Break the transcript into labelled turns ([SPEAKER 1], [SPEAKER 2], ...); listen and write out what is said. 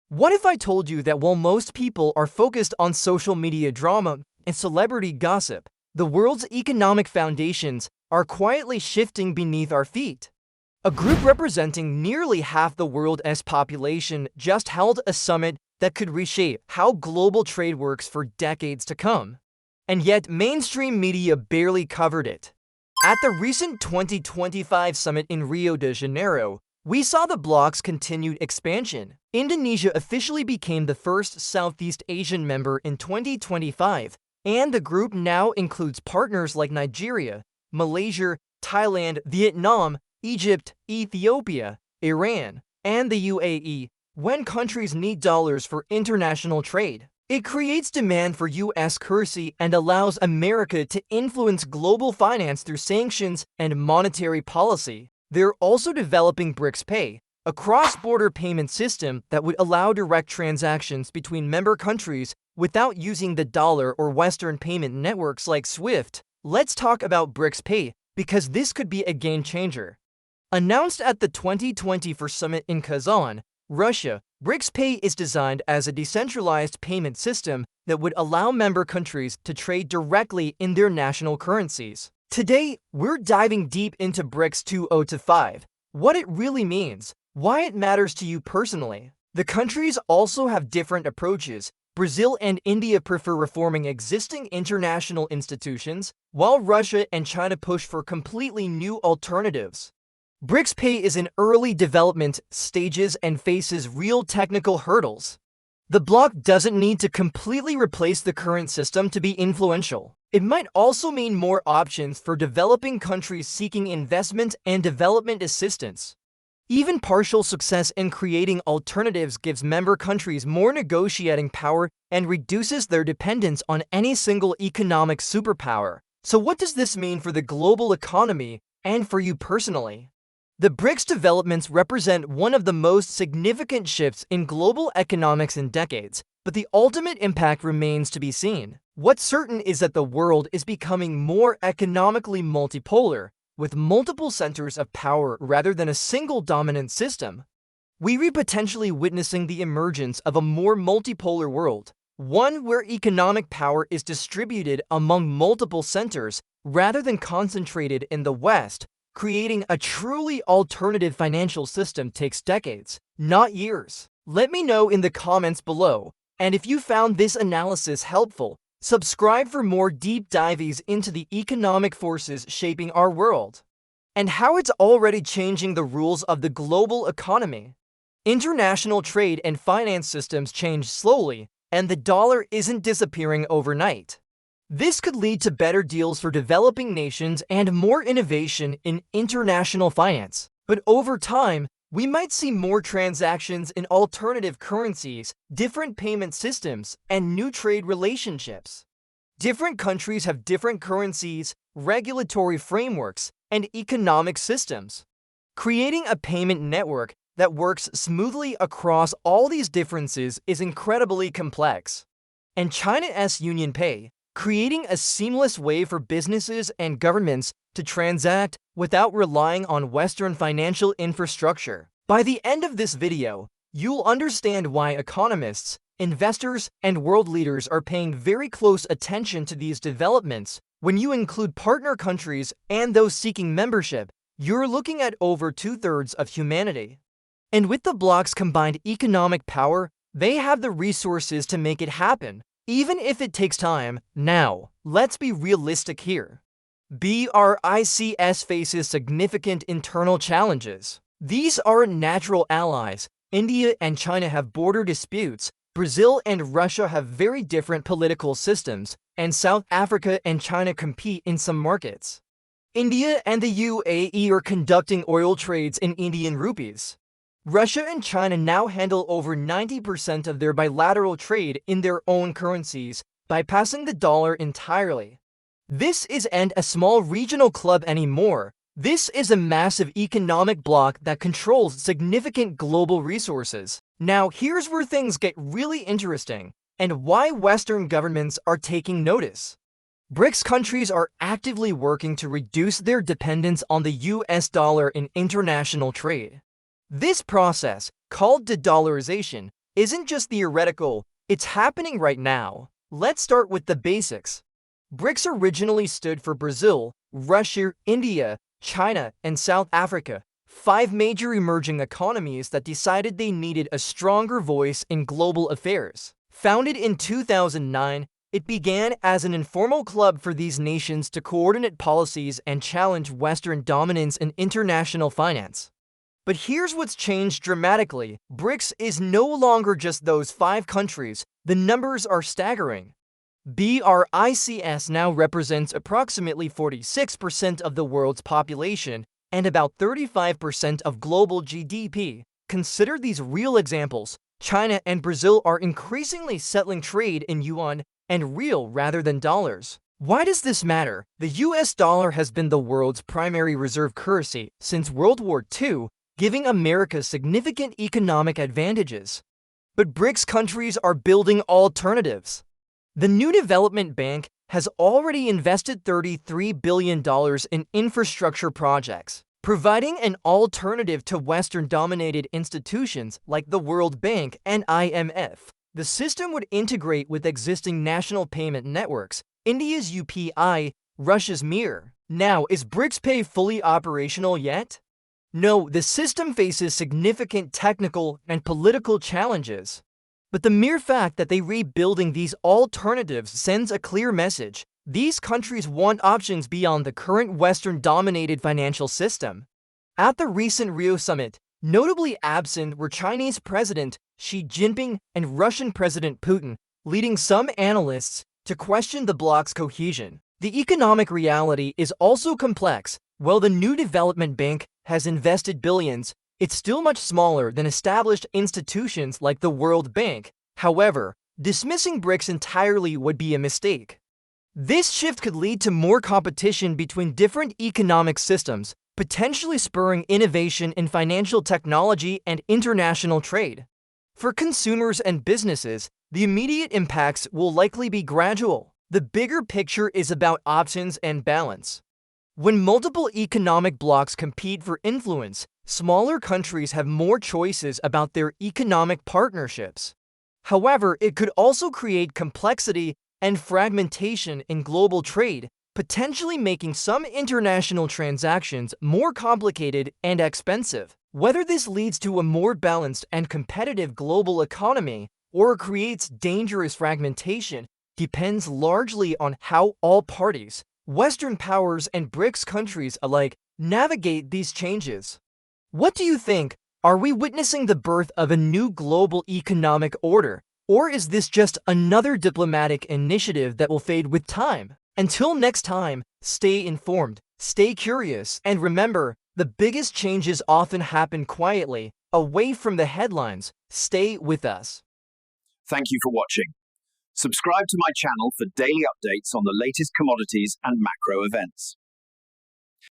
[SPEAKER 1] What if I told you that while most people are focused on social media drama and celebrity gossip, the world's economic foundations are quietly shifting beneath our feet? A group representing nearly half the world's population just held a summit that could reshape how global trade works for decades to come. And yet, mainstream media barely covered it. At the recent 2025 summit in Rio de Janeiro, we saw the bloc's continued expansion. Indonesia officially became the first Southeast Asian member in 2025, and the group now includes partners like Nigeria, Malaysia, Thailand, Vietnam, Egypt, Ethiopia, Iran, and the UAE. When countries need dollars for international trade, it creates demand for U.S. currency and allows America to influence global finance through sanctions and monetary policy. They're also developing BRICS Pay, a cross-border payment system that would allow direct transactions between member countries without using the dollar or Western payment networks like SWIFT. Let's talk about BRICS Pay because this could be a game changer. Announced at the 2024 summit in Kazan, Russia, BRICS Pay is designed as a decentralized payment system that would allow member countries to trade directly in their national currencies. Today, we're diving deep into BRICS 2025, what it really means, why it matters to you personally. The countries also have different approaches. Brazil and India prefer reforming existing international institutions, while Russia and China push for completely new alternatives. BRICS Pay is in early development stages and faces real technical hurdles. The bloc doesn't need to completely replace the current system to be influential. It might also mean more options for developing countries seeking investment and development assistance. Even partial success in creating alternatives gives member countries more negotiating power and reduces their dependence on any single economic superpower. So what does this mean for the global economy and for you personally? The BRICS developments represent one of the most significant shifts in global economics in decades, but the ultimate impact remains to be seen. What's certain is that the world is becoming more economically multipolar, with multiple centers of power rather than a single dominant system. We are potentially witnessing the emergence of a more multipolar world, one where economic power is distributed among multiple centers rather than concentrated in the West. Creating a truly alternative financial system takes decades, not years. Let me know in the comments below, and if you found this analysis helpful, subscribe for more deep dives into the economic forces shaping our world and how it's already changing the rules of the global economy. International trade and finance systems change slowly, and the dollar isn't disappearing overnight. This could lead to better deals for developing nations and more innovation in international finance. But over time, we might see more transactions in alternative currencies, different payment systems, and new trade relationships. Different countries have different currencies, regulatory frameworks, and economic systems. Creating a payment network that works smoothly across all these differences is incredibly complex. And China's Union Pay, creating a seamless way for businesses and governments to transact without relying on Western financial infrastructure. By the end of this video, you'll understand why economists, investors, and world leaders are paying very close attention to these developments. When you include partner countries and those seeking membership, you're looking at over 2/3 of humanity. And with the bloc's combined economic power, they have the resources to make it happen. Even if it takes time. Now, let's be realistic here. BRICS faces significant internal challenges. These aren't natural allies. India and China have border disputes, Brazil and Russia have very different political systems, and South Africa and China compete in some markets. India and the UAE are conducting oil trades in Indian rupees. Russia and China now handle over 90% of their bilateral trade in their own currencies, bypassing the dollar entirely. This isn't a small regional club anymore. This is a massive economic bloc that controls significant global resources. Now, here's where things get really interesting, and why Western governments are taking notice. BRICS countries are actively working to reduce their dependence on the US dollar in international trade. This process, called de-dollarization, isn't just theoretical, it's happening right now. Let's start with the basics. BRICS originally stood for Brazil, Russia, India, China, and South Africa, 5 major emerging economies that decided they needed a stronger voice in global affairs. Founded in 2009, it began as an informal club for these nations to coordinate policies and challenge Western dominance in international finance. But here's what's changed dramatically. BRICS is no longer just those 5 countries. The numbers are staggering. BRICS now represents approximately 46% of the world's population and about 35% of global GDP. Consider these real examples. China and Brazil are increasingly settling trade in yuan and real rather than dollars. Why does this matter? The US dollar has been the world's primary reserve currency since World War II, giving America significant economic advantages. But BRICS countries are building alternatives. The New Development Bank has already invested $33 billion in infrastructure projects, providing an alternative to Western-dominated institutions like the World Bank and IMF. The system would integrate with existing national payment networks, India's UPI, Russia's Mir. Now, is BRICS Pay fully operational yet? No, the system faces significant technical and political challenges. But the mere fact that they're rebuilding these alternatives sends a clear message. These countries want options beyond the current Western-dominated financial system. At the recent Rio summit, notably absent were Chinese President Xi Jinping and Russian President Putin, leading some analysts to question the bloc's cohesion. The economic reality is also complex. While the New Development Bank has invested billions, it's still much smaller than established institutions like the World Bank. However, dismissing BRICS entirely would be a mistake. This shift could lead to more competition between different economic systems, potentially spurring innovation in financial technology and international trade. For consumers and businesses, the immediate impacts will likely be gradual. The bigger picture is about options and balance. When multiple economic blocs compete for influence, smaller countries have more choices about their economic partnerships. However, it could also create complexity and fragmentation in global trade, potentially making some international transactions more complicated and expensive. Whether this leads to a more balanced and competitive global economy or creates dangerous fragmentation depends largely on how all parties, Western powers and BRICS countries alike, navigate these changes. What do you think? Are we witnessing the birth of a new global economic order, or is this just another diplomatic initiative that will fade with time? Until next time, stay informed, stay curious, and remember, the biggest changes often happen quietly, away from the headlines. Stay with us.
[SPEAKER 2] Thank you for watching. Subscribe to my channel for daily updates on the latest commodities and macro events.